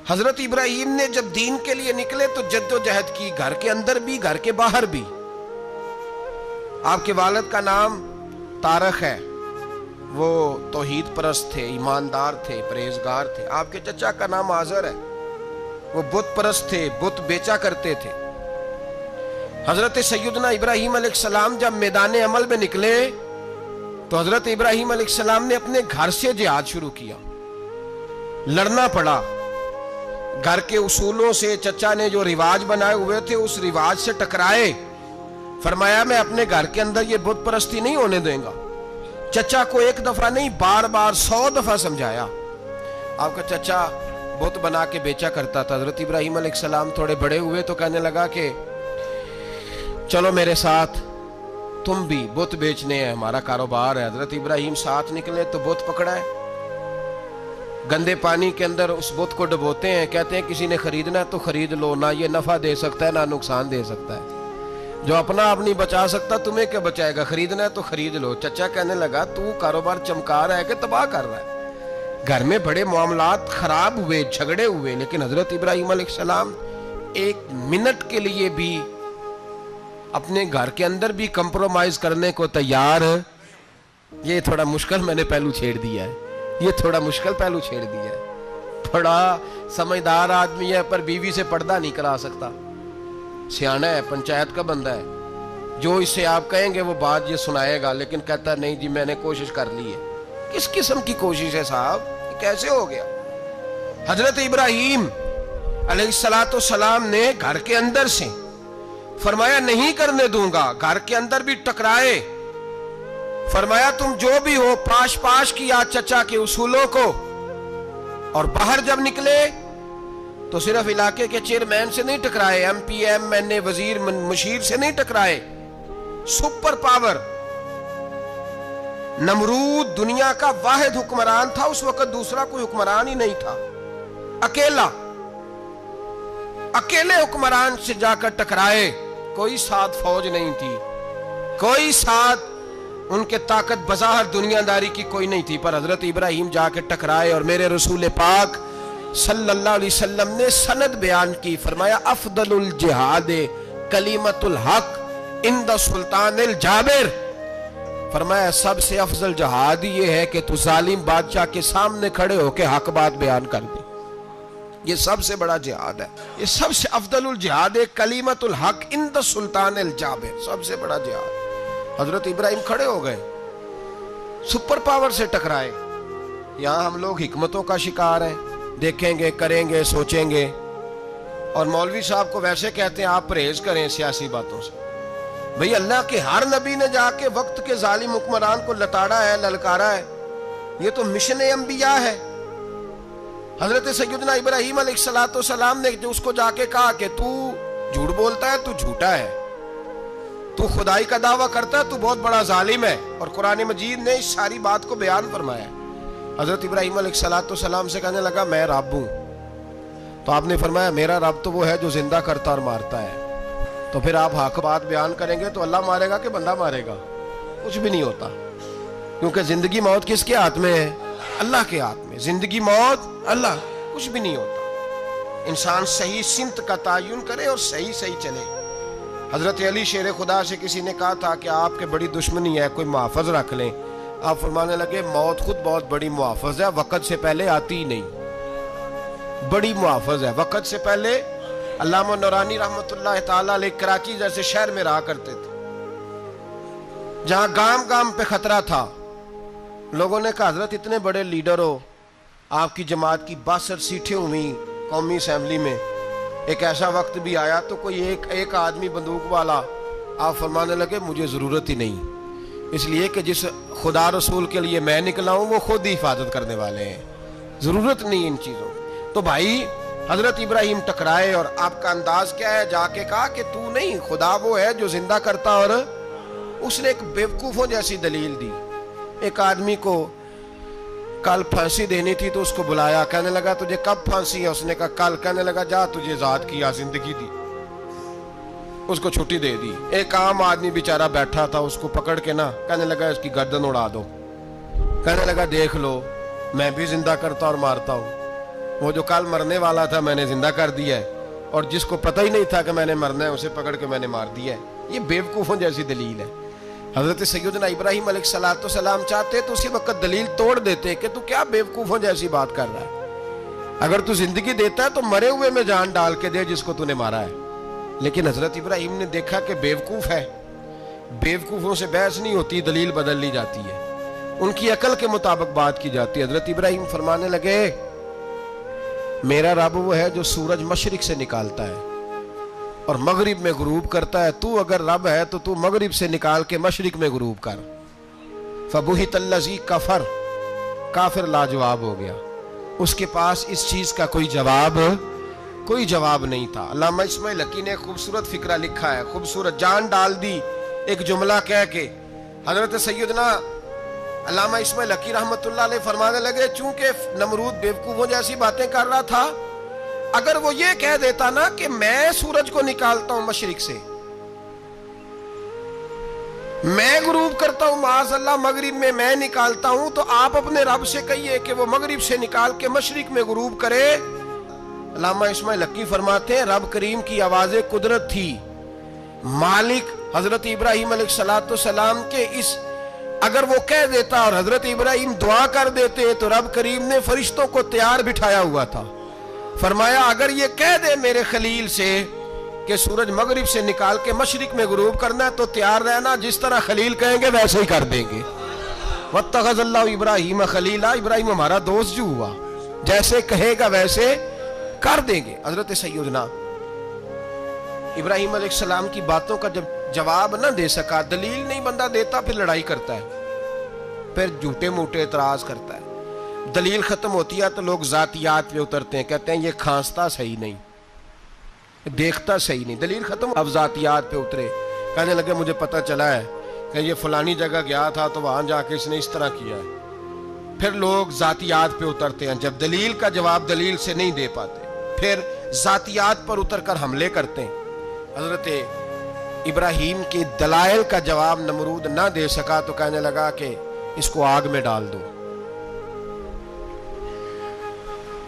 حضرت ابراہیم نے جب دین کے لیے نکلے تو جدوجہد کی، گھر کے اندر بھی گھر کے باہر بھی۔ آپ کے والد کا نام طارق ہے، وہ توحید پرست تھے، ایماندار تھے، پرہیزگار تھے۔ آپ کے چچا کا نام آزر ہے، وہ بت پرست تھے، بت بیچا کرتے تھے۔ حضرت سیدنا ابراہیم علیہ السلام جب میدان عمل میں نکلے تو حضرت ابراہیم علیہ السلام نے اپنے گھر سے جہاد شروع کیا، لڑنا پڑا۔ گھر کے اصولوں سے چچا نے جو رواج بنائے ہوئے تھے اس رواج سے ٹکرائے۔ فرمایا میں اپنے گھر کے اندر یہ بت پرستی نہیں ہونے دیں گا۔ چچا کو ایک دفعہ نہیں بار بار 100 دفعہ سمجھایا۔ آپ کا چچا بت بنا کے بیچا کرتا تھا۔ حضرت ابراہیم علیہ السلام تھوڑے بڑے ہوئے تو کہنے لگا کہ چلو میرے ساتھ، تم بھی بت بیچنے ہیں، ہمارا کاروبار ہے۔ حضرت ابراہیم ساتھ نکلے تو بت پکڑا ہے، گندے پانی کے اندر اس بت کو ڈبوتے ہیں، کہتے ہیں کسی نے خریدنا ہے تو خرید لو، نہ یہ نفع دے سکتا ہے نہ نقصان دے سکتا ہے، جو اپنا آپ نہیں بچا سکتا تمہیں کیا بچائے گا، خریدنا ہے تو خرید لو۔ چچا کہنے لگا تو کاروبار چمکا رہا ہے کہ تباہ کر رہا ہے۔ گھر میں بڑے معاملات خراب ہوئے، جھگڑے ہوئے، لیکن حضرت ابراہیم علیہ السلام ایک منٹ کے لیے بھی اپنے گھر کے اندر بھی کمپرومائز کرنے کو تیار۔ یہ تھوڑا مشکل میں نے پہلو چھیڑ دیا ہے، یہ تھوڑا مشکل پہلو چھیڑ دیا ہے۔ بڑا سمجھدار آدمی ہے پر بیوی سے پردہ نہیں کرا سکتا، سیانا ہے، پنچایت کا بندہ ہے، جو اس سے آپ کہیں گے وہ بات یہ سنائے گا، لیکن کہتا نہیں جی میں نے کوشش کر لی ہے۔ کس قسم کی کوشش ہے صاحب، یہ کیسے ہو گیا؟ حضرت ابراہیم علیہ السلام نے گھر کے اندر سے فرمایا نہیں کرنے دوں گا، گھر کے اندر بھی ٹکرائے، فرمایا تم جو بھی ہو پاش پاش کیا چچا کے اصولوں کو، اور باہر جب نکلے تو صرف علاقے کے چیئرمین سے نہیں ٹکرائے، ایم پی ایم این اے وزیر مشیر سے نہیں ٹکرائے، سپر پاور نمرود دنیا کا واحد حکمران تھا، اس وقت دوسرا کوئی حکمران ہی نہیں تھا، اکیلے حکمران سے جا کر ٹکرائے، کوئی ساتھ فوج نہیں تھی، کوئی ساتھ ان کے طاقت بظاہر دنیا داری کی کوئی نہیں تھی، پر حضرت ابراہیم جا کے ٹکرائے، اور میرے رسول پاک صلی اللہ علیہ وسلم نے سند بیان کی، فرمایا افضل الجہاد کلمۃ الحق عند سلطان الجابر، فرمایا سب سے افضل جہاد یہ ہے کہ تو ظالم بادشاہ کے سامنے کھڑے ہو کے حق بات بیان کر دے، یہ سب سے بڑا جہاد ہے، یہ سب سے افضل الجہاد کلمۃ الحق عند سلطان الجابر، سب سے بڑا جہاد۔ حضرت ابراہیم کھڑے ہو گئے، سپر پاور سے ٹکرائے۔ یہاں ہم لوگ حکمتوں کا شکار ہیں، دیکھیں گے، کریں گے، سوچیں گے، اور مولوی صاحب کو ویسے کہتے ہیں آپ پرہیز کریں سیاسی باتوں سے۔ بھئی اللہ کے ہر نبی نے جا کے وقت کے ظالم حکمران کو لتاڑا ہے، للکارا ہے، یہ تو مشن انبیاء ہے۔ حضرت سیدنا ابراہیم علیہ السلام نے اس کو جا کے کہا کہ تو جھوٹ بولتا ہے، تو جھوٹا ہے، تو خدائی کا دعویٰ کرتا ہے، تو بہت بڑا ظالم ہے، اور قرآن مجید نے اس ساری بات کو بیان فرمایا۔ حضرت ابراہیم علیہ السلام سے کہنے لگا میں رب ہوں، تو آپ نے فرمایا میرا رب تو وہ ہے جو زندہ کرتا اور مارتا ہے، تو پھر آپ حق بات بیان کریں گے تو اللہ مارے گا کہ بندہ مارے گا؟ کچھ بھی نہیں ہوتا، کیونکہ زندگی موت کس کے ہاتھ میں ہے؟ اللہ کے ہاتھ میں، زندگی موت اللہ، کچھ بھی نہیں ہوتا۔ انسان صحیح سمت کا تعین کرے اور صحیح چلے۔ حضرت علی شیر خدا سے کسی نے کہا تھا کہ آپ کے بڑی دشمنی ہے، کوئی محافظ رکھ لیں، آپ فرمانے لگے موت خود بہت بڑی محافظ ہے، وقت سے پہلے آتی ہی نہیں، بڑی محافظ ہے، وقت سے پہلے۔ علامہ نورانی رحمت اللہ تعالیٰ علیہ کراچی جیسے شہر میں رہا کرتے تھے، جہاں گام گام پہ خطرہ تھا، لوگوں نے کہا حضرت اتنے بڑے لیڈر ہو، آپ کی جماعت کی 62 سیٹیں ہوئی قومی اسمبلی میں، ایک ایسا وقت بھی آیا تو کوئی ایک آدمی بندوق والا، آپ فرمانے لگے مجھے ضرورت ہی نہیں، اس لیے کہ جس خدا رسول کے لیے میں نکلا ہوں وہ خود ہی حفاظت کرنے والے ہیں، ضرورت نہیں ان چیزوں۔ تو بھائی حضرت ابراہیم ٹکرائے، اور آپ کا انداز کیا ہے؟ جا کے کہا کہ تو نہیں، خدا وہ ہے جو زندہ کرتا، اور اس نے ایک بیوقوفوں جیسی دلیل دی۔ ایک آدمی کو کل پھانسی دینی تھی تو اس کو بلایا، کہنے لگا تجھے کب پھانسی ہے؟ اس نے کہا کل، کہنے لگا جا تجھے ذات کیا زندگی دی، اس کو چھٹی دے دی۔ ایک عام آدمی بیچارہ بیٹھا تھا، اس کو پکڑ کے نا کہنے لگا اس کی گردن اڑا دو، کہنے لگا دیکھ لو میں بھی زندہ کرتا اور مارتا ہوں۔ وہ جو کل مرنے والا تھا میں نے زندہ کر دیا ہے، اور جس کو پتہ ہی نہیں تھا کہ میں نے مرنا ہے اسے پکڑ کے میں نے مار دیا ہے۔ یہ بیوقوفوں جیسی دلیل ہے۔ حضرت سیدنا ابراہیم علیہ السلام چاہتے تو اسی وقت دلیل توڑ دیتے کہ تو کیا بیوقوفوں جیسی بات کر رہا ہے، اگر تو زندگی دیتا ہے تو مرے ہوئے میں جان ڈال کے دے جس کو تو نے مارا ہے۔ لیکن حضرت ابراہیم نے دیکھا کہ بیوقوف ہے، بیوقوفوں سے بحث نہیں ہوتی، دلیل بدل لی جاتی ہے، ان کی عقل کے مطابق بات کی جاتی ہے۔ حضرت ابراہیم فرمانے لگے میرا رب وہ ہے جو سورج مشرق سے نکالتا ہے اور مغرب میں غروب کرتا ہے، تو اگر رب ہے تو تو مغرب سے نکال کے مشرق میں غروب کر۔ فبہت الذی کفر، کافر لاجواب ہو گیا، اس کے پاس اس چیز کا کوئی جواب نہیں تھا۔ علامہ اسماعیل حقی نے خوبصورت فقرہ لکھا ہے، خوبصورت جان ڈال دی ایک جملہ کہہ کے۔ حضرت سیدنا علامہ اسماعیل حقی رحمت اللہ علیہ فرمانے لگے چونکہ نمرود بیوقوفوں جیسی باتیں کر رہا تھا، اگر وہ یہ کہہ دیتا نا کہ میں سورج کو نکالتا ہوں مشرق سے، میں غروب کرتا ہوں معاذ اللہ مغرب میں میں نکالتا ہوں، تو آپ اپنے رب سے کہیے کہ وہ مغرب سے نکال کے مشرق میں غروب کرے۔ علامہ اسماعیل حقی فرماتے ہیں رب کریم کی آواز قدرت تھی، مالک حضرت ابراہیم علیہ السلام کے اس اگر وہ کہہ دیتا اور حضرت ابراہیم دعا کر دیتے تو رب کریم نے فرشتوں کو تیار بٹھایا ہوا تھا، فرمایا اگر یہ کہہ دے میرے خلیل سے کہ سورج مغرب سے نکال کے مشرق میں غروب کرنا ہے تو تیار رہنا، جس طرح خلیل کہیں گے ویسے ہی کر دیں گے۔ واتخذ اللہ ابراہیم خلیلا، ابراہیم ہمارا دوست جو ہوا، جیسے کہے گا ویسے کر دیں گے۔ حضرت سیدنا ابراہیم علیہ السلام کی باتوں کا جب جواب نہ دے سکا، دلیل نہیں بندہ دیتا، پھر لڑائی کرتا ہے، پھر جھوٹے موٹے اعتراض کرتا ہے۔ دلیل ختم ہوتی ہے تو لوگ ذاتیات پہ اترتے ہیں، کہتے ہیں یہ کھانستا صحیح نہیں، دیکھتا صحیح نہیں، دلیل ختم، اب ذاتیات پہ اترے، کہنے لگے مجھے پتہ چلا ہے کہ یہ فلانی جگہ گیا تھا تو وہاں جا کے اس نے اس طرح کیا ہے۔ پھر لوگ ذاتیات پہ اترتے ہیں، جب دلیل کا جواب دلیل سے نہیں دے پاتے پھر ذاتیات پر اتر کر حملے کرتے ہیں۔ حضرت ابراہیم کے دلائل کا جواب نمرود نہ دے سکا تو کہنے لگا کہ اس کو آگ میں ڈال دو۔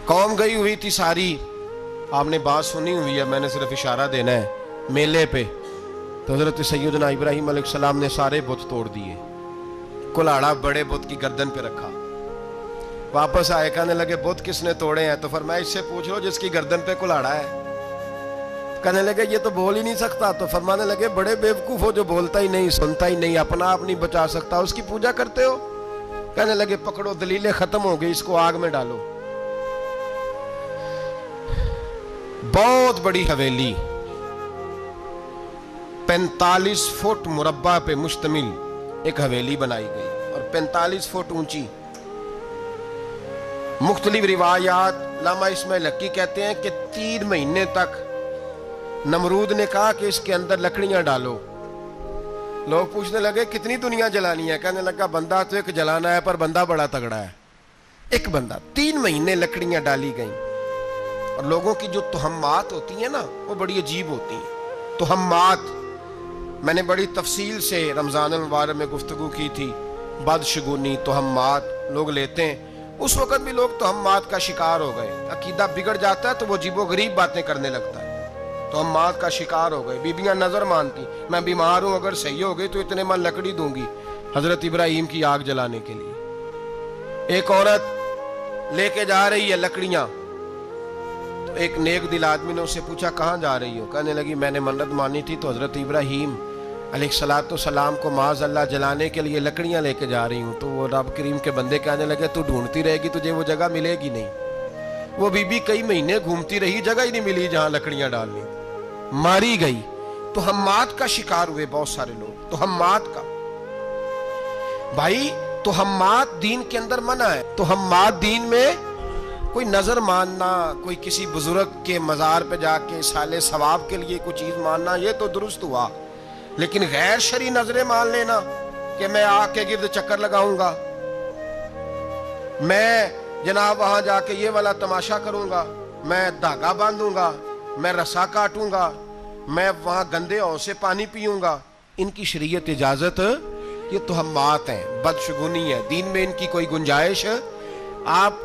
قوم گئی ہوئی تھی ساری، آپ نے بات سنی ہوئی ہے، میں نے صرف اشارہ دینا ہے، میلے پہ تو حضرت سیدنا ابراہیم علیہ السلام نے سارے بت توڑ دیے، کلاڑا بڑے بت کی گردن پہ رکھا، واپس آئے کہنے لگے بت کس نے توڑے ہیں؟ تو فرمایا اس سے پوچھ لو جس کی گردن پہ کلاڑا ہے۔ کہنے لگے یہ تو بول ہی نہیں سکتا، تو فرمانے لگے بڑے بیوقوف ہو جو بولتا ہی نہیں، سنتا ہی نہیں، اپنا آپ نہیں بچا سکتا، اس کی پوجا کرتے ہو؟ کہنے لگے پکڑو دلیلیں ختم ہو گئی، اس کو آگ میں ڈالو۔ بہت بڑی حویلی 45 فٹ مربع پہ مشتمل ایک حویلی بنائی گئی اور 45 فٹ اونچی۔ مختلف روایات، علامہ اسماعیل حقی کہتے ہیں کہ 3 مہینے تک نمرود نے کہا کہ اس کے اندر لکڑیاں ڈالو۔ لوگ پوچھنے لگے کتنی دنیا جلانی ہے؟ کہنے لگا بندہ تو ایک جلانا ہے پر بندہ بڑا تگڑا ہے، ایک بندہ۔ 3 مہینے لکڑیاں ڈالی گئیں، اور لوگوں کی جو تہمات ہوتی ہیں نا وہ بڑی عجیب ہوتی ہیں۔ تہمات میں نے بڑی تفصیل سے رمضان المبارک میں گفتگو کی تھی، بدشگونی تہمات لوگ لیتے ہیں، اس وقت بھی لوگ تہمات کا شکار ہو گئے، عقیدہ بگڑ جاتا ہے تو وہ عجیب و غریب باتیں کرنے لگتا ہے، تہمات کا شکار ہو گئے۔ بیبیاں نظر مانتی، میں بیمار ہوں اگر صحیح ہو گئی تو اتنے من لکڑی دوں گی حضرت ابراہیم کی آگ جلانے کے لیے۔ ایک عورت لے کے جا رہی ہے لکڑیاں، تو ایک نیک دل آدمی نے اس سے پوچھا کہاں جا رہی ہو؟ کہنے لگی میں نے منت مانی تھی تو حضرت ابراہیم علیہ السلام کو معاذ اللہ جلانے کے لیے لکڑیاں لے کے جا رہی ہوں۔ تو وہ رب کریم کے بندے کہنے لگے تو ڈھونڈتی رہے گی، تجھے وہ جگہ ملے گی نہیں۔ وہ بی بی کئی مہینے گھومتی رہی، جگہ ہی نہیں ملی جہاں لکڑیاں ڈالنی، ماری گئی۔ تہمات کا شکار ہوئے بہت سارے لوگ، تہمات کا۔ بھائی تہمات دین کے اندر منع ہے، تہمات دین میں کوئی نظر ماننا، کوئی کسی بزرگ کے مزار پہ جا کے سالے ثواب کے لیے کوئی چیز ماننا، یہ تو درست ہوا، لیکن غیر شرعی نظریں مان لینا کہ میں آگ کے گرد چکر لگاؤں گا، میں جناب وہاں جا کے یہ والا تماشا کروں گا، میں دھاگا باندھوں گا، میں رسا کاٹوں گا، میں وہاں گندے ہو سے پانی پیوں گا، ان کی شریعت اجازت، یہ تہمات ہیں، بدشگونی ہے، دین میں ان کی کوئی گنجائش آپ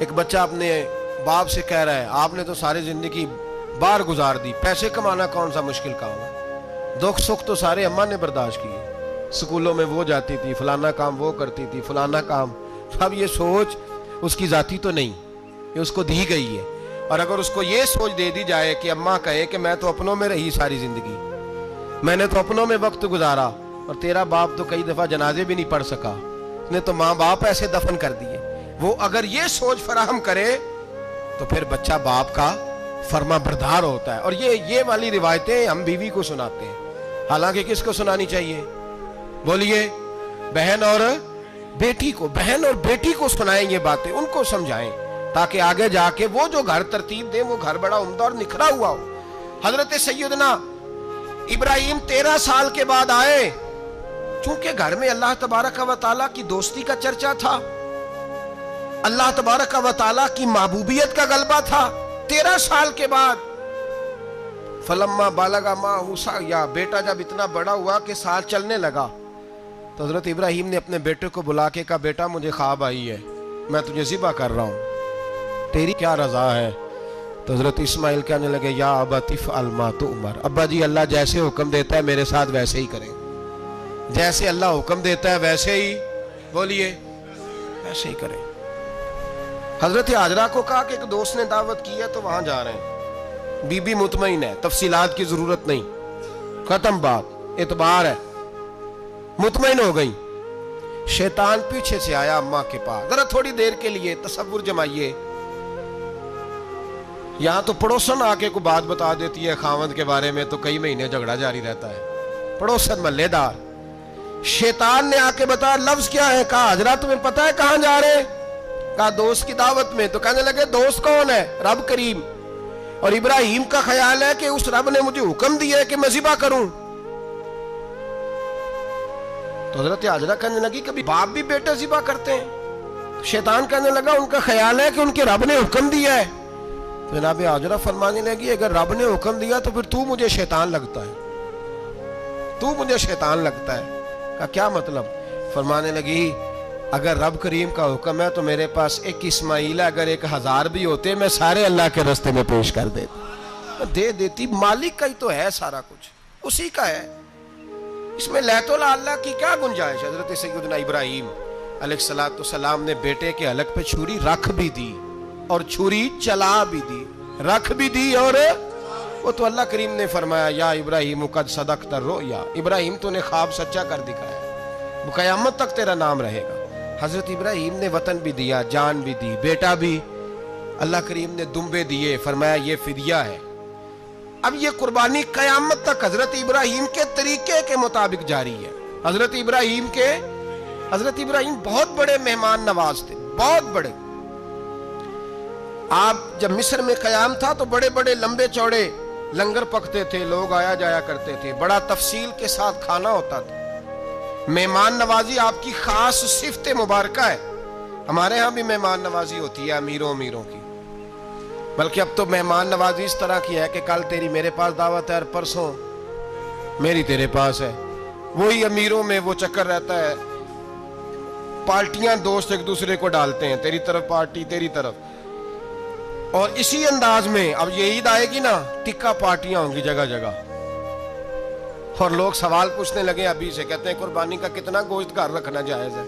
ایک بچہ اپنے باپ سے کہہ رہا ہے آپ نے تو ساری زندگی باہر گزار دی، پیسے کمانا کون سا مشکل کام ہے، دکھ سکھ تو سارے اماں نے برداشت کیے، سکولوں میں وہ جاتی تھی، فلانا کام وہ کرتی تھی، فلانا کام۔ اب یہ سوچ اس کی ذاتی تو نہیں، یہ اس کو دی گئی ہے۔ اور اگر اس کو یہ سوچ دے دی جائے کہ اماں کہے کہ میں تو اپنوں میں رہی ساری زندگی، میں نے تو اپنوں میں وقت گزارا، اور تیرا باپ تو کئی دفعہ جنازے بھی نہیں پڑھ سکا، اس نے تو ماں باپ ایسے دفن کر دیے، وہ اگر یہ سوچ فراہم کرے تو پھر بچہ باپ کا فرما بردار ہوتا ہے۔ اور یہ والی روایتیں ہم بیوی کو سناتے ہیں، حالانکہ کس کو سنانی چاہیے؟ بولیے، بہن اور بیٹی کو، بہن اور بیٹی کو سنائیں یہ باتیں، ان کو سمجھائیں، تاکہ آگے جا کے وہ جو گھر ترتیب دیں وہ گھر بڑا عمدہ اور نکھرا ہوا ہو۔ حضرت سیدنا ابراہیم 13 سال کے بعد آئے، چونکہ گھر میں اللہ تبارک و تعالیٰ کی دوستی کا چرچا تھا، اللہ تبارک و تعالیٰ کی محبوبیت کا غلبہ تھا۔ 13 سال کے بعد فلما بالغ معہ سعیا، بیٹا جب اتنا بڑا ہوا کہ سال چلنے لگا، تو حضرت ابراہیم نے اپنے بیٹے کو بلا کے کہا بیٹا مجھے خواب آئی ہے، میں تجھے ذبح کر رہا ہوں، تیری کیا رضا ہے؟ تو حضرت اسماعیل کہنے لگے یا ابت افعل ما تؤمر، ابا جی اللہ جیسے حکم دیتا ہے میرے ساتھ ویسے ہی کریں، جیسے اللہ حکم دیتا ہے ویسے ہی، بولیے، ویسے ہی کریں۔ حضرت حاجرہ کو کہا کہ ایک دوست نے دعوت کی ہے تو وہاں جا رہے ہیں، بی بی مطمئن ہے، تفصیلات کی ضرورت نہیں، ختم بات، اعتبار ہے، مطمئن ہو گئی۔ شیطان پیچھے سے آیا اماں کے پاس، ذرا تھوڑی دیر کے لیے تصور جمائیے، یہاں تو پڑوسن آ کے کوئی بات بتا دیتی ہے خاوند کے بارے میں تو کئی مہینے جھگڑا جاری رہتا ہے، پڑوسن محلے دار۔ شیطان نے آ کے بتایا لفظ کیا ہے؟ کہا حضرہ تمہیں پتہ ہے کہاں جا رہے؟ کہا دوست کی دعوت میں۔ تو کہنے لگے دوست کون ہے؟ رب کریم، اور ابراہیم کا خیال ہے کہ اس رب نے مجھے حکم دیا ہے کہ میں ذبح کروں۔ تو حضرت حاجرہ کہنے لگی کبھی باپ بھی بیٹے ذبح کرتے ہیں؟ شیطان کہنے لگا ان کا خیال ہے کہ ان کے رب نے حکم دیا ہے۔ تو جناب حاجرہ فرمانے لگی اگر رب نے حکم دیا تو پھر تو مجھے شیطان لگتا ہے، تو مجھے شیطان لگتا ہے۔ کہا کیا مطلب؟ فرمانے لگی اگر رب کریم کا حکم ہے تو میرے پاس ایک اسماعیل ہے، اگر 1000 بھی ہوتے میں سارے اللہ کے راستے میں پیش کر دیتا، دے دیتی، مالک کا ہی تو ہے سارا کچھ، اسی کا ہے، اس میں لیت اللہ کی کیا گنجائش؟ حضرت سیدنا ابراہیم علیہ السلام نے بیٹے کے حلق پہ چھری رکھ بھی دی اور چھری چلا بھی دی، رکھ بھی دی، اور وہ تو اللہ کریم نے فرمایا یا ابراہیم قد صدقت الرؤیا، ابراہیم تو نے خواب سچا کر دکھایا، وہ قیامت تک تیرا نام رہے گا۔ حضرت ابراہیم نے وطن بھی دیا، جان بھی دی، بیٹا بھی، اللہ کریم نے دمبے دیے، فرمایا یہ فدیہ ہے۔ اب یہ قربانی قیامت تک حضرت ابراہیم کے طریقے کے مطابق جاری ہے۔ حضرت ابراہیم بہت بڑے مہمان نواز تھے، بہت بڑے۔ آپ جب مصر میں قیام تھا تو بڑے بڑے لمبے چوڑے لنگر پکتے تھے، لوگ آیا جایا کرتے تھے، بڑا تفصیل کے ساتھ کھانا ہوتا تھا۔ مہمان نوازی آپ کی خاص صفت مبارکہ ہے، ہمارے ہاں بھی مہمان نوازی ہوتی ہے امیروں کی، بلکہ اب تو مہمان نوازی اس طرح کی ہے کہ کل تیری میرے پاس دعوت ہے اور پرسوں میری تیرے پاس ہے، وہی امیروں میں وہ چکر رہتا ہے، پارٹیاں دوست ایک دوسرے کو ڈالتے ہیں، تیری طرف پارٹی تیری طرف، اور اسی انداز میں اب یہ عید آئے گی نا ٹکا پارٹیاں ہوں گی جگہ جگہ، اور لوگ سوال پوچھنے لگے ابھی سے، کہتے ہیں قربانی کا کتنا گوشت گھر رکھنا جائز ہے؟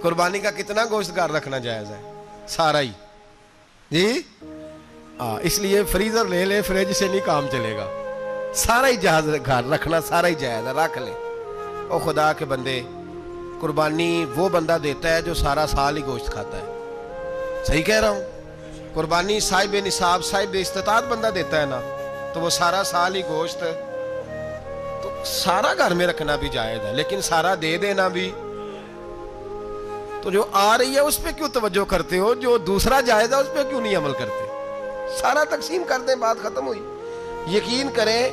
قربانی کا کتنا گوشت گھر رکھنا جائز ہے؟ سارا ہی جی، اس لیے فریزر لے لے، فریج سے نہیں کام چلے گا، سارا ہی جہاز گھر رکھنا سارا ہی جائز ہے، رکھ لے۔ او خدا کے بندے، قربانی وہ بندہ دیتا ہے جو سارا سال ہی گوشت کھاتا ہے، صحیح کہہ رہا ہوں؟ قربانی صاحب نصاب، صاحب استطاعت بندہ دیتا ہے نا، تو وہ سارا سال ہی گوشت، تو سارا گھر میں رکھنا بھی جائز ہے، لیکن سارا دے دینا بھی۔ تو جو آ رہی ہے اس پہ کیوں توجہ کرتے ہو؟ جو دوسرا جائز ہے اس پہ کیوں نہیں عمل کرتے؟ سارا تقسیم کر دیں، بات ختم ہوئی۔ یقین کریں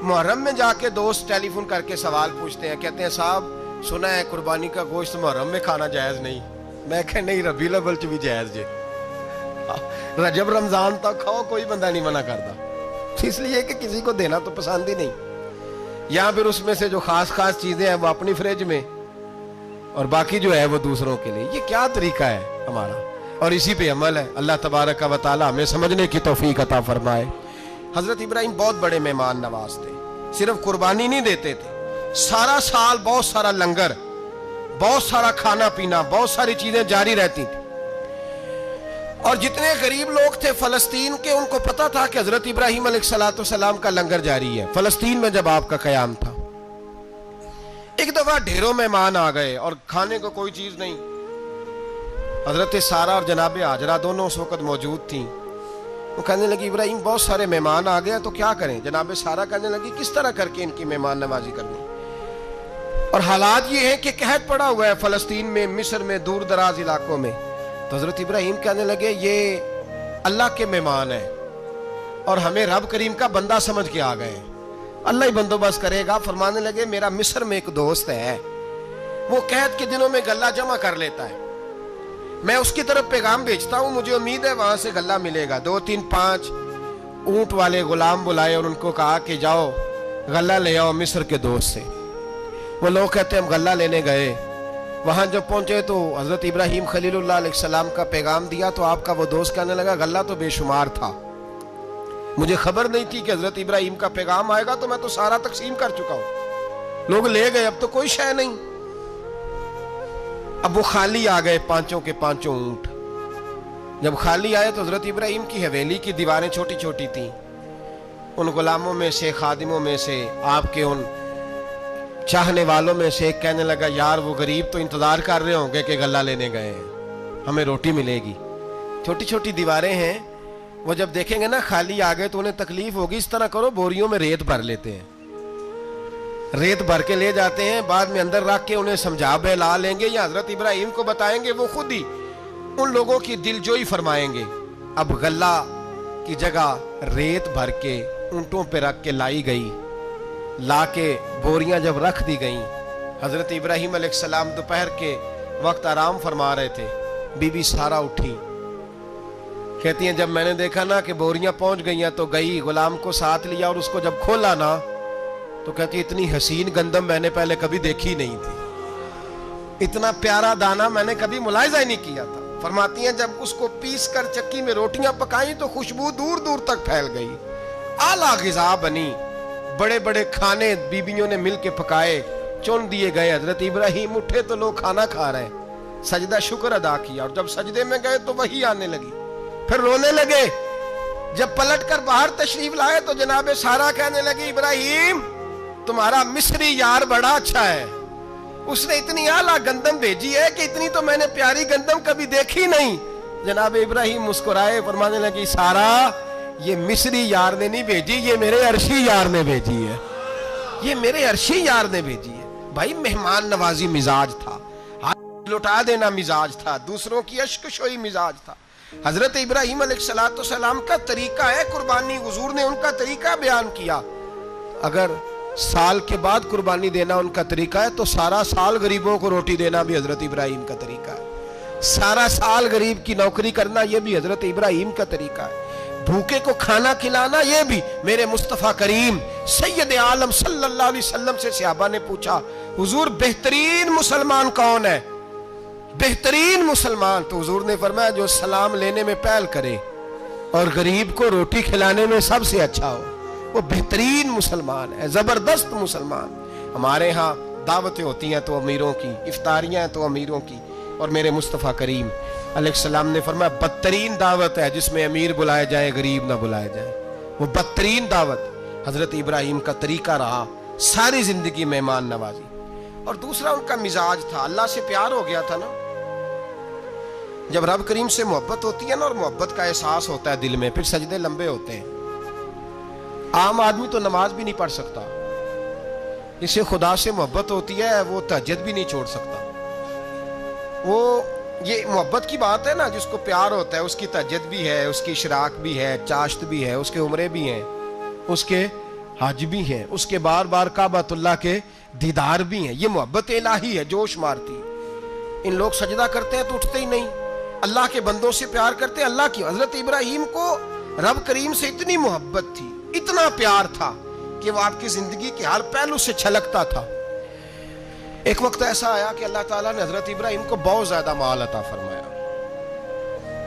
محرم میں جا کے دوست ٹیلی فون کر کے سوال پوچھتے ہیں، کہتے ہیں صاحب سنا ہے قربانی کا گوشت محرم میں کھانا جائز نہیں، میں کہ نہیں ربیع الاول چ بھی جائز جے، رجب رمضان تک کھاؤ، کوئی بندہ نہیں منع کرتا، اس لیے کہ کسی کو دینا تو پسند ہی نہیں، یا پھر اس میں سے جو خاص چیزیں ہیں وہ اپنی فریج میں اور باقی جو ہے وہ دوسروں کے لیے۔ یہ کیا طریقہ ہے ہمارا؟ اور اسی پہ عمل ہے. اللہ تبارک و تعالی ہمیں سمجھنے کی توفیق عطا فرمائے. حضرت ابراہیم بہت بڑے مہمان نواز تھے. صرف قربانی نہیں دیتے تھے, سارا سال بہت سارا لنگر, بہت سارا کھانا پینا, بہت ساری چیزیں جاری رہتی تھی. اور جتنے غریب لوگ تھے فلسطین کے, ان کو پتا تھا کہ حضرت ابراہیم علیہ السلام کا لنگر جاری ہے. فلسطین میں جب آپ کا قیام تھا, ایک دفعہ ڈھیروں مہمان آ گئے اور کھانے کو کوئی چیز نہیں. حضرت سارہ اور جناب ہاجرہ دونوں اس وقت موجود تھیں. وہ کہنے لگی ابراہیم بہت سارے مہمان آ گئے تو کیا کریں. جناب سارہ کہنے لگی کس طرح کر کے ان کی مہمان نوازی کرنی. اور حالات یہ ہیں کہ قحط پڑا ہوا ہے فلسطین میں, مصر میں, دور دراز علاقوں میں. تو حضرت ابراہیم کہنے لگے یہ اللہ کے مہمان ہیں اور ہمیں رب کریم کا بندہ سمجھ کے آ گئے, اللہ ہی بندوبست کرے گا. فرمانے لگے میرا مصر میں ایک دوست ہے, وہ قحط کے دنوں میں غلہ جمع کر لیتا ہے, میں اس کی طرف پیغام بھیجتا ہوں, مجھے امید ہے وہاں سے غلہ ملے گا. 2 3 5 اونٹ والے غلام بلائے اور ان کو کہا کہ جاؤ غلہ لے آؤ مصر کے دوست سے. وہ لوگ کہتے ہیں ہم غلہ لینے گئے, وہاں جب پہنچے تو حضرت ابراہیم خلیل اللہ علیہ السلام کا پیغام دیا تو آپ کا وہ دوست کہنے لگا غلہ تو بے شمار تھا, مجھے خبر نہیں تھی کہ حضرت ابراہیم کا پیغام آئے گا, تو میں تو سارا تقسیم کر چکا ہوں. لوگ لے گئے, اب تو کوئی شے نہیں. اب وہ خالی آ گئے 5 کے 5 اونٹ. جب خالی آئے تو حضرت ابراہیم کی حویلی کی دیواریں چھوٹی چھوٹی تھیں. ان غلاموں میں سے, خادموں میں سے, آپ کے ان چاہنے والوں میں سے ایک کہنے لگا یار وہ غریب تو انتظار کر رہے ہوں گے کہ غلہ لینے گئے ہیں, ہمیں روٹی ملے گی. چھوٹی چھوٹی دیواریں ہیں, وہ جب دیکھیں گے نا خالی آ گئے تو انہیں تکلیف ہوگی. اس طرح کرو بوریوں میں ریت بھر لیتے ہیں, ریت بھر کے لے جاتے ہیں, بعد میں اندر رکھ کے انہیں سمجھا بہلا لیں گے یا حضرت ابراہیم کو بتائیں گے, وہ خود ہی ان لوگوں کی دل جوئی فرمائیں گے. اب غلہ کی جگہ ریت بھر کے اونٹوں پہ رکھ کے لائی گئی. لا کے بوریاں جب رکھ دی گئیں, حضرت ابراہیم علیہ السلام دوپہر کے وقت آرام فرما رہے تھے. بی بی سارہ اٹھی, کہتی ہیں جب میں نے دیکھا نا کہ بوریاں پہنچ گئی ہیں تو گئی, غلام کو ساتھ لیا اور اس کو جب کھولا نا تو کہتی اتنی حسین گندم میں نے پہلے کبھی دیکھی نہیں تھی, اتنا پیارا دانہ میں نے کبھی ملاحظہ ہی نہیں کیا تھا. فرماتی ہیں جب اس کو پیس کر چکی میں روٹیاں پکائیں تو خوشبو دور دور تک پھیل گئی, اعلیٰ غذا بنی. بڑے بڑے کھانے بیبیوں نے مل کے پکائے, چن دیے گئے. حضرت ابراہیم اٹھے تو لوگ کھانا کھا رہے ہیں, سجدہ شکر ادا کیا, اور جب سجدے میں گئے تو وحی آنے لگی, پھر رونے لگے. جب پلٹ کر باہر تشریف لائے تو جناب سارہ کہنے لگی ابراہیم تمہارا مصری یار بڑا اچھا ہے, اس نے اتنی اعلیٰ گندم بھیجی ہے کہ اتنی تو میں نے پیاری گندم کبھی دیکھی نہیں. جناب ابراہیم مسکرائے, فرمانے لگی سارہ یہ مصری یار نے نہیں بھیجی, یہ میرے عرشی یار نے بھیجی ہے, یہ میرے عرشی یار نے بھیجی ہے. بھائی مہمان نوازی مزاج تھا, ہاتھ لٹا دینا مزاج تھا, دوسروں کی اشک شوئی مزاج تھا. حضرت ابراہیم علیہ السلام کا طریقہ ہے قربانی, حضور نے ان کا طریقہ بیان کیا. اگر سال کے بعد قربانی دینا ان کا طریقہ ہے تو سارا سال غریبوں کو روٹی دینا بھی حضرت ابراہیم کا طریقہ ہے. سارا سال غریب کی نوکری کرنا یہ بھی حضرت ابراہیم کا طریقہ ہے. بھوکے کو کھانا کھلانا یہ بھی میرے مصطفیٰ کریم سید عالم صلی اللہ علیہ وسلم سے صحابہ نے پوچھا حضور بہترین مسلمان کون ہے, بہترین مسلمان؟ تو حضور نے فرمایا جو سلام لینے میں پہل کرے اور غریب کو روٹی کھلانے میں سب سے اچھا ہو, وہ بہترین مسلمان ہے, زبردست مسلمان. ہمارے ہاں دعوتیں ہوتی ہیں تو امیروں کی, افطاریاں ہیں تو امیروں کی, اور میرے مصطفیٰ کریم علیہ السلام نے فرمایا بدترین دعوت ہے جس میں امیر بلائے جائے غریب نہ بلائے جائے, وہ بدترین دعوت. حضرت ابراہیم کا طریقہ رہا ساری زندگی مہمان نوازی. اور دوسرا ان کا مزاج تھا, اللہ سے پیار ہو گیا تھا نا. جب رب کریم سے محبت ہوتی ہے نا اور محبت کا احساس ہوتا ہے دل میں, پھر سجدے لمبے ہوتے ہیں. عام آدمی تو نماز بھی نہیں پڑھ سکتا, اسے خدا سے محبت ہوتی ہے وہ تہجد بھی نہیں چھوڑ سکتا. وہ یہ محبت کی بات ہے نا, جس کو پیار ہوتا ہے اس کی تہجد بھی ہے, اس کی اشراق بھی ہے, چاشت بھی ہے, اس کے عمرے بھی ہیں, اس کے حج بھی ہیں, اس کے بار بار کعبۃ اللہ کے دیدار بھی ہیں. یہ محبت الہی ہے, جوش مارتی. ان لوگ سجدہ کرتے ہیں تو اٹھتے ہی نہیں, اللہ کے بندوں سے پیار کرتے ہیں اللہ کی. حضرت ابراہیم کو رب کریم سے اتنی محبت تھی, اتنا پیار تھا کہ وہ آپ کی زندگی کے ہر پہلو سے چھلکتا تھا. ایک وقت ایسا آیا کہ اللہ تعالیٰ نے حضرت ابراہیم کو بہت زیادہ مال عطا فرمایا.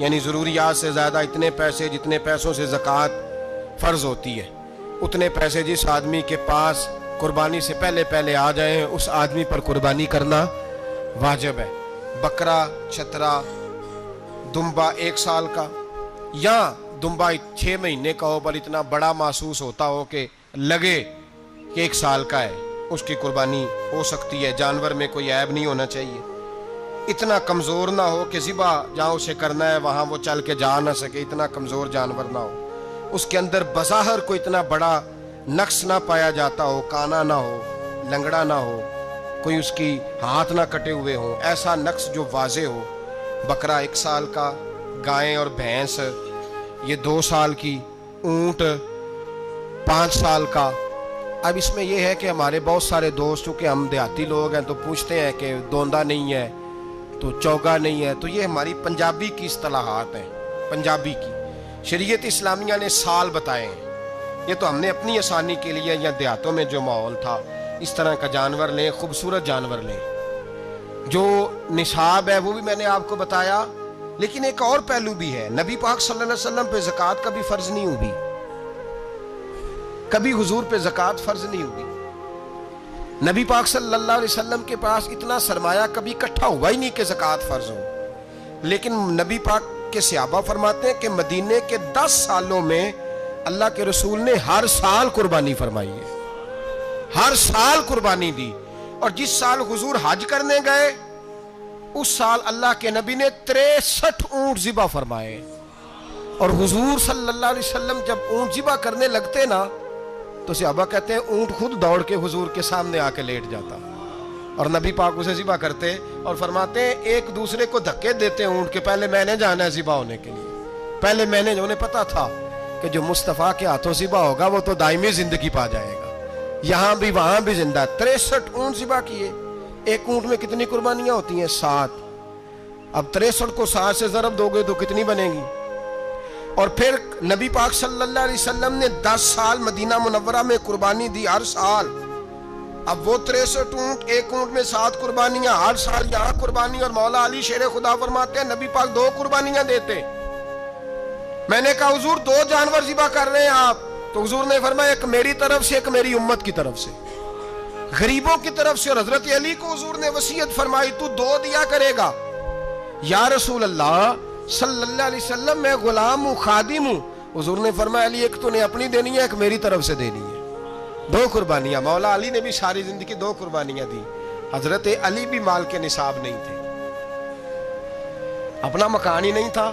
یعنی ضروریات سے زیادہ اتنے پیسے جتنے پیسوں سے زکوٰۃ فرض ہوتی ہے اتنے پیسے جس آدمی کے پاس قربانی سے پہلے پہلے آ جائیں اس آدمی پر قربانی کرنا واجب ہے۔ بکرا، چھترا، دمبا 1 سال کا یا دمبا 6 مہینے کا ہو پر اتنا بڑا محسوس ہوتا ہو کہ لگے کہ 1 سال کا ہے، اس کی قربانی ہو سکتی ہے۔ جانور میں کوئی عیب نہیں ہونا چاہیے، اتنا کمزور نہ ہو کہ ذبح جہاں اسے کرنا ہے وہاں وہ چل کے جا نہ سکے، اتنا کمزور جانور نہ ہو، اس کے اندر بظاہر کوئی اتنا بڑا نقص نہ پایا جاتا ہو، کانا نہ ہو، لنگڑا نہ ہو، کوئی اس کی ہاتھ نہ کٹے ہوئے ہوں، ایسا نقص جو واضح ہو۔ بکرا 1 سال کا، گائیں اور بھینس یہ 2 سال کی، اونٹ 5 سال کا۔ اب اس میں یہ ہے کہ ہمارے بہت سارے دوست چونکہ ہم دیہاتی لوگ ہیں تو پوچھتے ہیں کہ دوندا نہیں ہے تو چوگا نہیں ہے، تو یہ ہماری پنجابی کی اصطلاحات ہیں، پنجابی کی۔ شریعت اسلامیہ نے سال بتائے ہیں، یہ تو ہم نے اپنی آسانی کے لیے یا دیہاتوں میں جو ماحول تھا اس طرح کا جانور لیں، خوبصورت جانور لیں۔ جو نصاب ہے وہ بھی میں نے آپ کو بتایا، لیکن ایک اور پہلو بھی ہے، نبی پاک صلی اللہ علیہ وسلم پہ زکوٰۃ کبھی فرض نہیں ہوئی، کبھی حضور پہ زکوٰۃ فرض نہیں ہوئی۔ نبی پاک صلی اللہ علیہ وسلم کے پاس اتنا سرمایہ کبھی اکٹھا ہوا ہی نہیں کہ زکوٰۃ فرض ہو، لیکن نبی پاک کے صحابہ فرماتے ہیں کہ مدینے کے 10 سالوں میں اللہ کے رسول نے ہر سال قربانی فرمائی ہے، ہر سال قربانی دی، اور جس سال حضور حج کرنے گئے اس سال اللہ کے نبی نے 63 اونٹ ذبح فرمائے، اور حضور صلی اللہ علیہ وسلم جب اونٹ ذبح کرنے لگتے نا تو صحابہ کہتے ہیں اونٹ خود دوڑ کے حضور کے سامنے آ کے لیٹ جاتا، اور نبی پاک اسے ذبح کرتے اور فرماتے ہیں ایک دوسرے کو دھکے دیتے اونٹ کے، پہلے میں نے جانا ہے ذبح ہونے کے لیے، پہلے میں نے، انہیں پتا تھا کہ جو مصطفیٰ کے ہاتھوں ذبح ہوگا وہ تو دائمی زندگی پا جائے گا، یہاں بھی وہاں بھی زندہ۔ 63 اونٹ ذبح کیے، ایک اونٹ میں کتنی قربانیاں ہوتی ہیں؟ 7۔ اب 63 کو 7 سے ضرب دو گے تو کتنی بنے گی؟ اور پھر نبی پاک صلی اللہ علیہ وسلم نے 10 سال مدینہ منورہ میں قربانی دی، ہر سال۔ اب وہ 63 اونٹ، ایک اونٹ میں 7 قربانیاں، ہر سال یہاں قربانی، اور مولا علی شیر خدا فرماتے ہیں نبی پاک 2 قربانیاں دیتے۔ میں نے کہا حضور 2 جانور ذبح کر رہے ہیں آپ، تو حضور نے فرمایا ایک میری طرف سے، ایک میری امت کی طرف سے، غریبوں کی طرف سے، اور حضرت علی کو حضور نے وصیت فرمائی تو 2 دیا کرے گا۔ یا رسول اللہ صلی اللہ علیہ وسلم میں غلام ہوں، خادم ہوں۔ حضور نے فرمایا علی ایک تو نے اپنی دینی ہے، ایک میری طرف سے دینی ہے۔ 2 قربانیاں، مولا علی نے بھی ساری زندگی 2 قربانیاں دی۔ حضرت علی بھی مال کے نصاب نہیں تھے، اپنا مکان ہی نہیں تھا،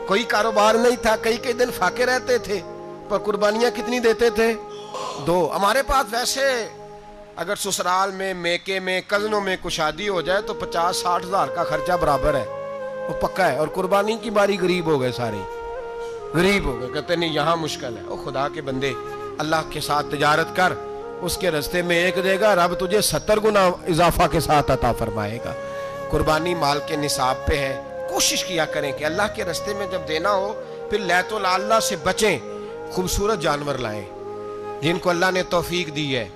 کوئی کاروبار نہیں تھا، کئی دن فاقے رہتے تھے، پر قربانیاں کتنی دیتے تھے؟ 2۔ ہمارے پاس ویسے اگر سسرال میں، میکے میں، کزنوں میں کچھ شادی ہو جائے تو 50-60 ہزار کا خرچہ برابر ہے، وہ پکا ہے، اور قربانی کی باری غریب ہو گئے، سارے غریب ہو گئے، کہتے نہیں یہاں مشکل ہے۔ او خدا کے بندے، اللہ کے ساتھ تجارت کر، اس کے رستے میں 1 دے گا، رب تجھے 70 گنا اضافہ کے ساتھ عطا فرمائے گا۔ قربانی مال کے نصاب پہ ہے، کوشش کیا کریں کہ اللہ کے رستے میں جب دینا ہو پھر لیت اللہ سے بچیں، خوبصورت جانور لائیں۔ جن کو اللہ نے توفیق دی ہے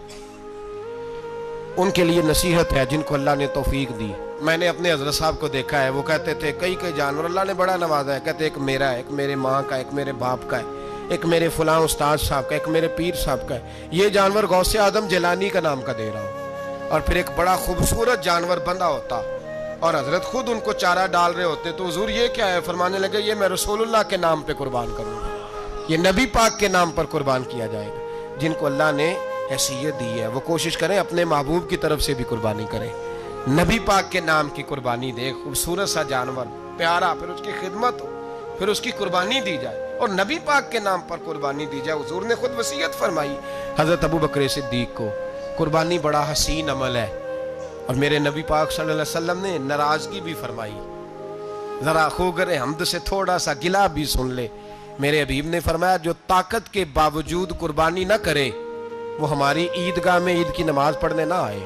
ان کے لیے نصیحت ہے، جن کو اللہ نے توفیق دی۔ میں نے اپنے حضرت صاحب کو دیکھا ہے، وہ کہتے تھے کئی جانور اللہ نے بڑا نوازا ہے، کہتے ایک میرا ہے، ایک میرے ماں کا، ایک میرے باپ کا ہے، ایک میرے فلاں استاد صاحب کا، ایک میرے پیر صاحب کا ہے، یہ جانور غوث اعظم جیلانی کا نام کا دے رہا ہوں۔ اور پھر ایک بڑا خوبصورت جانور بندھا ہوتا، اور حضرت خود ان کو چارہ ڈال رہے ہوتے، تو حضور یہ کیا ہے؟ فرمانے لگے یہ میں رسول اللہ کے نام پہ قربان کروں گا، یہ نبی پاک کے نام پر قربان کیا جائے گا۔ جن کو اللہ نے حیثیت دی ہے وہ کوشش کریں اپنے محبوب کی طرف سے بھی قربانی کریں، نبی پاک کے نام کی قربانی دے، خوبصورت سا جانور پیارا، پھر اس کی خدمت ہو، پھر اس کی قربانی دی جائے، اور نبی پاک کے نام پر قربانی دی جائے۔ حضور نے خود وصیت فرمائی حضرت ابو بکر صدیق کو، قربانی بڑا حسین عمل ہے، اور میرے نبی پاک صلی اللہ علیہ وسلم نے ناراضگی بھی فرمائی، ذرا خوگر حمد سے تھوڑا سا گلا بھی سن لے۔ میرے حبیب نے فرمایا جو طاقت کے باوجود قربانی نہ کرے وہ ہماری عیدگاہ میں عید کی نماز پڑھنے نہ آئے،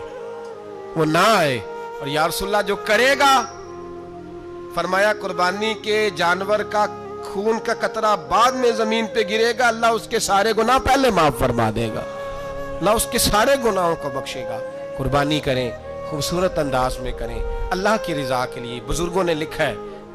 وہ نہ آئے۔ اور یا رسول اللہ جو کرے گا، فرمایا قربانی کے جانور کا خون کا قطرہ بعد میں زمین پہ گرے گا، اللہ اس کے سارے گناہ پہلے معاف فرما دے گا، اللہ اس کے سارے گناہوں کو بخشے گا۔ قربانی کریں، خوبصورت انداز میں کریں، اللہ کی رضا کے لیے۔ بزرگوں نے لکھا ہے